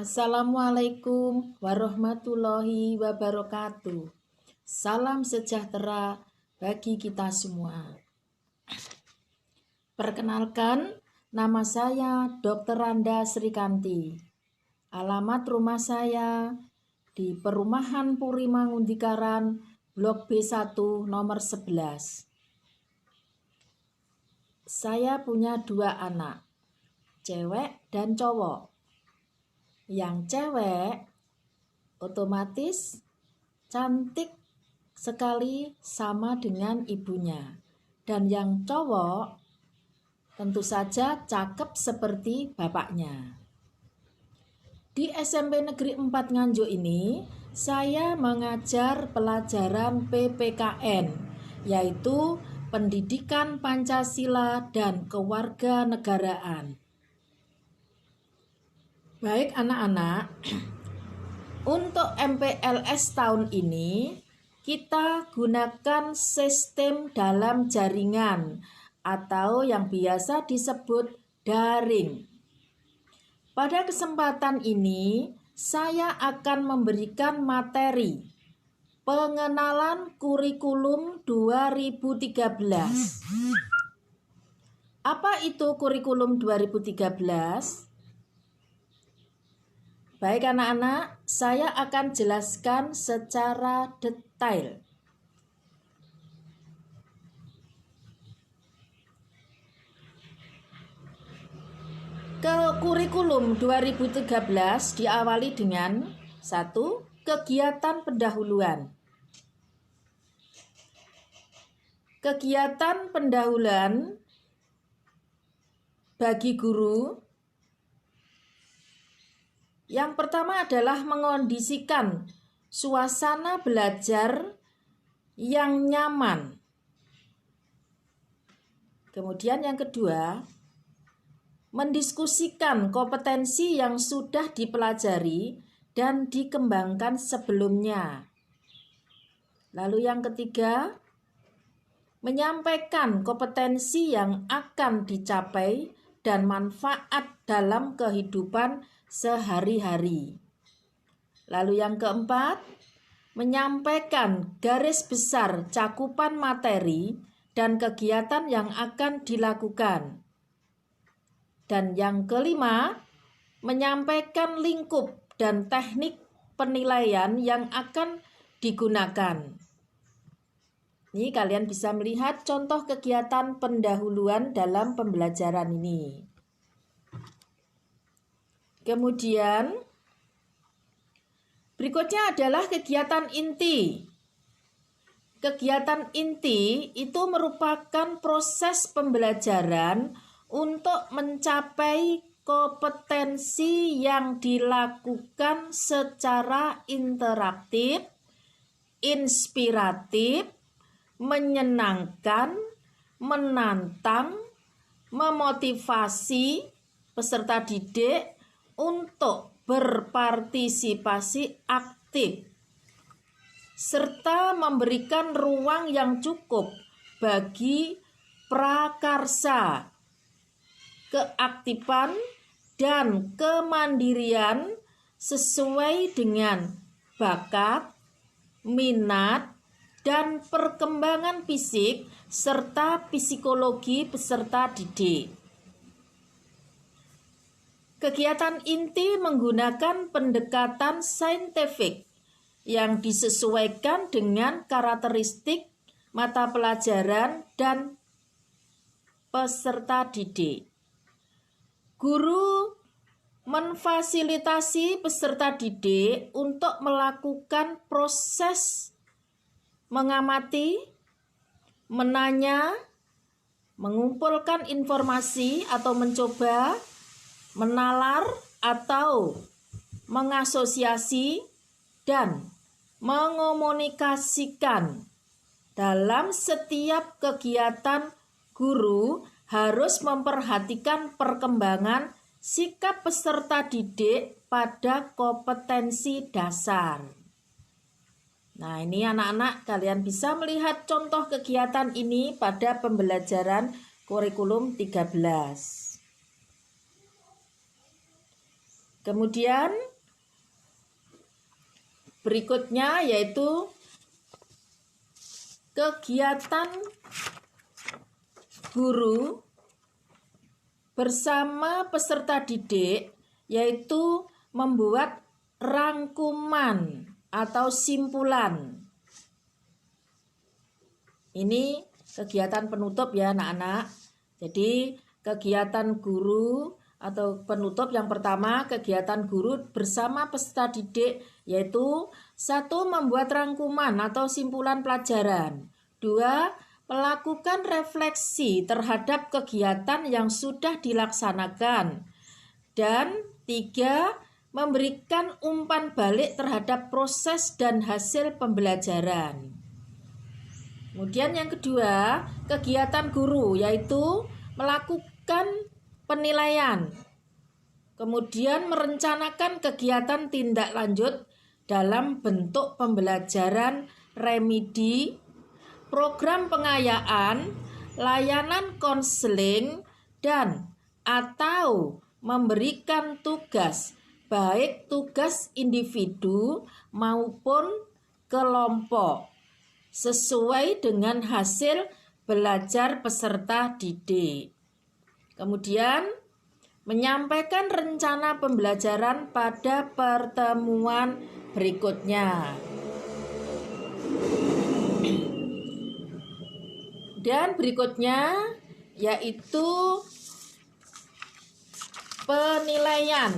Assalamualaikum warahmatullahi wabarakatuh. Salam sejahtera bagi kita semua. Perkenalkan, nama saya Dr. Randa Srikanti. Alamat rumah saya di Perumahan Puri Mangundikaran, Blok B1 nomor 11. Saya punya 2 anak, cewek dan cowok. Yang cewek otomatis cantik sekali sama dengan ibunya. Dan yang cowok tentu saja cakep seperti bapaknya. Di SMP Negeri 4 Nganjuk ini, saya mengajar pelajaran PPKN, yaitu Pendidikan Pancasila dan Kewarganegaraan. Baik anak-anak, untuk MPLS tahun ini kita gunakan sistem dalam jaringan atau yang biasa disebut daring. Pada kesempatan ini saya akan memberikan materi pengenalan kurikulum 2013. Apa itu kurikulum 2013? Baik anak-anak, saya akan jelaskan secara detail. Kurikulum 2013 diawali dengan 1. Kegiatan pendahuluan. Kegiatan pendahuluan bagi guru yang pertama adalah mengondisikan suasana belajar yang nyaman. Kemudian yang kedua, mendiskusikan kompetensi yang sudah dipelajari dan dikembangkan sebelumnya. Lalu yang ketiga, menyampaikan kompetensi yang akan dicapai dan manfaat dalam kehidupan sehari-hari. Lalu yang keempat, menyampaikan garis besar cakupan materi dan kegiatan yang akan dilakukan. Dan yang kelima, menyampaikan lingkup dan teknik penilaian yang akan digunakan. Ini kalian bisa melihat contoh kegiatan pendahuluan dalam pembelajaran ini. Kemudian berikutnya adalah kegiatan inti. Kegiatan inti itu merupakan proses pembelajaran untuk mencapai kompetensi yang dilakukan secara interaktif, inspiratif, menyenangkan, menantang, memotivasi peserta didik untuk berpartisipasi aktif, serta memberikan ruang yang cukup bagi prakarsa, keaktifan, dan kemandirian sesuai dengan bakat, minat, dan perkembangan fisik serta psikologi peserta didik. Kegiatan inti menggunakan pendekatan saintifik yang disesuaikan dengan karakteristik mata pelajaran dan peserta didik. Guru memfasilitasi peserta didik untuk melakukan proses mengamati, menanya, mengumpulkan informasi atau mencoba, menalar atau mengasosiasi, dan mengomunikasikan. Dalam setiap kegiatan, guru harus memperhatikan perkembangan sikap peserta didik pada kompetensi dasar. Nah, ini anak-anak, kalian bisa melihat contoh kegiatan ini pada pembelajaran kurikulum 13. Kemudian berikutnya yaitu kegiatan guru bersama peserta didik, yaitu membuat rangkuman atau simpulan. Ini kegiatan penutup ya anak-anak. Jadi kegiatan guru atau penutup yang pertama, kegiatan guru bersama peserta didik, yaitu 1. Membuat rangkuman atau simpulan pelajaran. 2. Melakukan refleksi terhadap kegiatan yang sudah dilaksanakan. Dan 3. Memberikan umpan balik terhadap proses dan hasil pembelajaran. Kemudian yang kedua, kegiatan guru, yaitu melakukan penilaian. Kemudian merencanakan kegiatan tindak lanjut dalam bentuk pembelajaran remedi, program pengayaan, layanan konseling, dan atau memberikan tugas, baik tugas individu maupun kelompok, sesuai dengan hasil belajar peserta didik. Kemudian menyampaikan rencana pembelajaran pada pertemuan berikutnya. Dan berikutnya yaitu penilaian.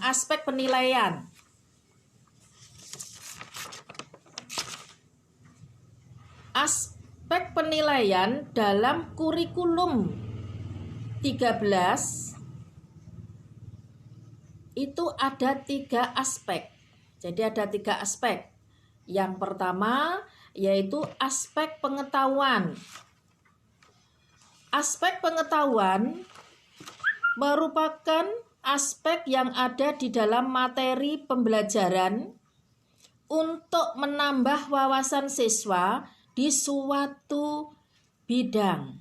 Aspek penilaian. Aspek penilaian dalam kurikulum 13 itu ada 3 aspek. Jadi ada 3 aspek. Yang pertama yaitu aspek pengetahuan. Aspek pengetahuan merupakan aspek yang ada di dalam materi pembelajaran untuk menambah wawasan siswa di suatu bidang.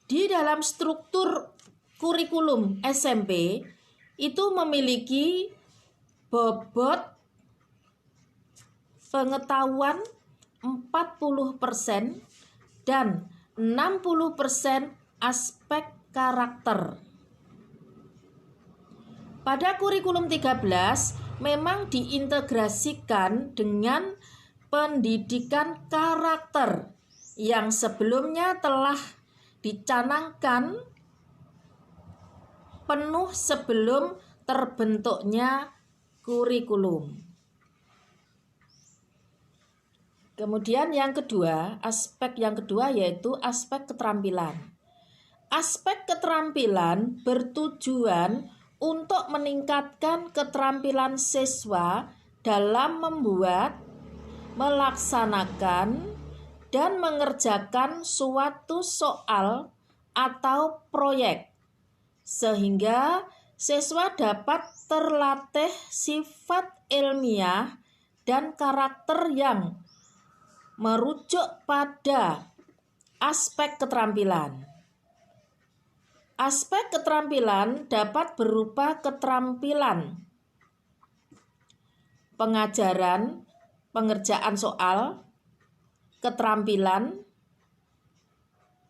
Di dalam struktur kurikulum SMP itu memiliki bobot pengetahuan 40% dan 60% aspek karakter. Pada kurikulum 13 memang diintegrasikan dengan pendidikan karakter yang sebelumnya telah dicanangkan penuh sebelum terbentuknya kurikulum. Kemudian aspek yang kedua yaitu aspek keterampilan. Aspek keterampilan bertujuan untuk meningkatkan keterampilan siswa dalam membuat, melaksanakan, dan mengerjakan suatu soal atau proyek, sehingga siswa dapat terlatih sifat ilmiah dan karakter yang merujuk pada aspek keterampilan. Aspek keterampilan dapat berupa keterampilan pengajaran, pengerjaan soal, keterampilan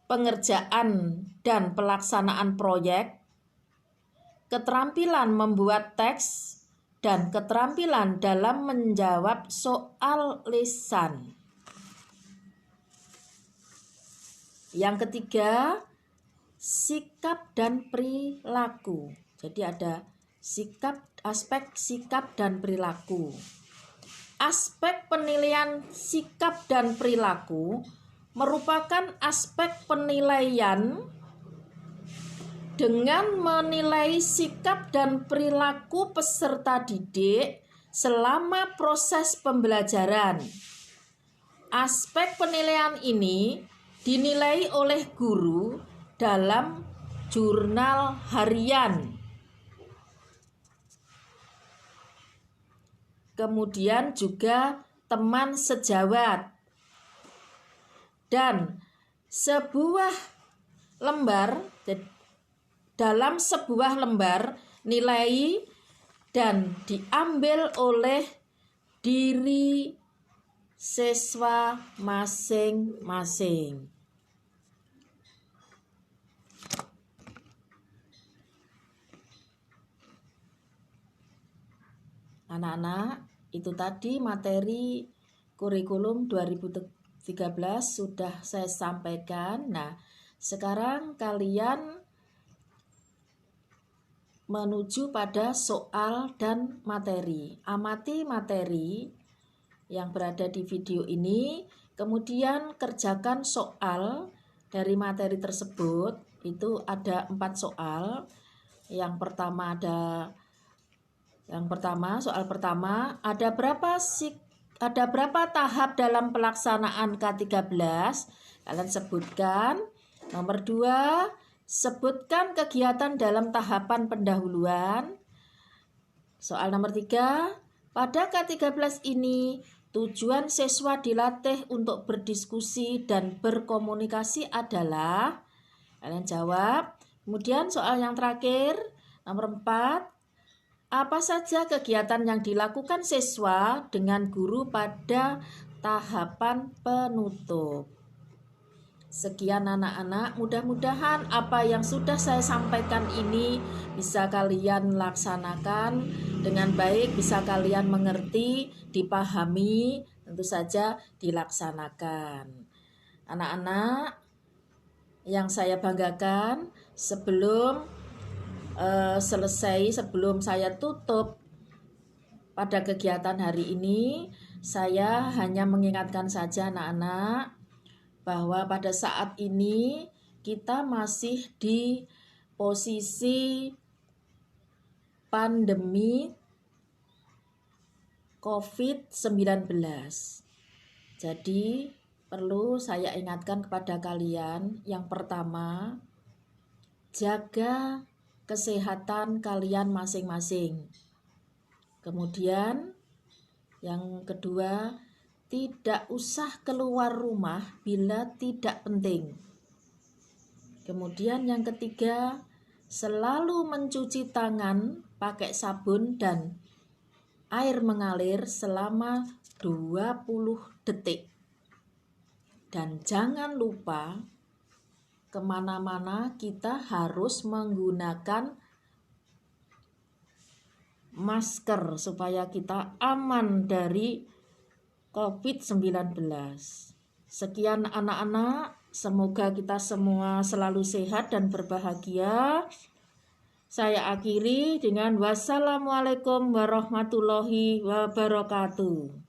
pengerjaan dan pelaksanaan proyek, keterampilan membuat teks, dan keterampilan dalam menjawab soal lisan. Yang ketiga, sikap dan perilaku. Jadi ada aspek sikap dan perilaku. Aspek penilaian sikap dan perilaku merupakan aspek penilaian dengan menilai sikap dan perilaku peserta didik selama proses pembelajaran. Aspek penilaian ini dinilai oleh guru dalam jurnal harian. Kemudian juga teman sejawat. Dan sebuah lembar dalam sebuah lembar nilai dan diambil oleh diri siswa masing-masing. Anak-anak, itu tadi materi kurikulum 2013 sudah saya sampaikan. Nah, sekarang kalian menuju pada soal dan materi. Amati materi yang berada di video ini, kemudian kerjakan soal dari materi tersebut. Itu ada 4 soal. Soal pertama, ada berapa tahap dalam pelaksanaan K13? Kalian sebutkan. Nomor 2, sebutkan kegiatan dalam tahapan pendahuluan. Soal nomor 3, pada K13 ini tujuan siswa dilatih untuk berdiskusi dan berkomunikasi adalah, kalian jawab. Kemudian soal yang terakhir, nomor 4, apa saja kegiatan yang dilakukan siswa dengan guru pada tahapan penutup? Sekian anak-anak, mudah-mudahan apa yang sudah saya sampaikan ini bisa kalian laksanakan dengan baik, bisa kalian mengerti, dipahami, tentu saja dilaksanakan. Anak-anak yang saya banggakan, sebelum saya tutup pada kegiatan hari ini, saya hanya mengingatkan saja anak-anak bahwa pada saat ini kita masih di posisi pandemi COVID-19. Jadi perlu saya ingatkan kepada kalian, yang pertama, jaga kesehatan kalian masing-masing. Kemudian yang kedua, tidak usah keluar rumah bila tidak penting. Kemudian yang ketiga, selalu mencuci tangan pakai sabun dan air mengalir selama 20 detik. Dan jangan lupa, kemana-mana kita harus menggunakan masker supaya kita aman dari COVID-19. Sekian anak-anak, semoga kita semua selalu sehat dan berbahagia. Saya akhiri dengan wassalamualaikum warahmatullahi wabarakatuh.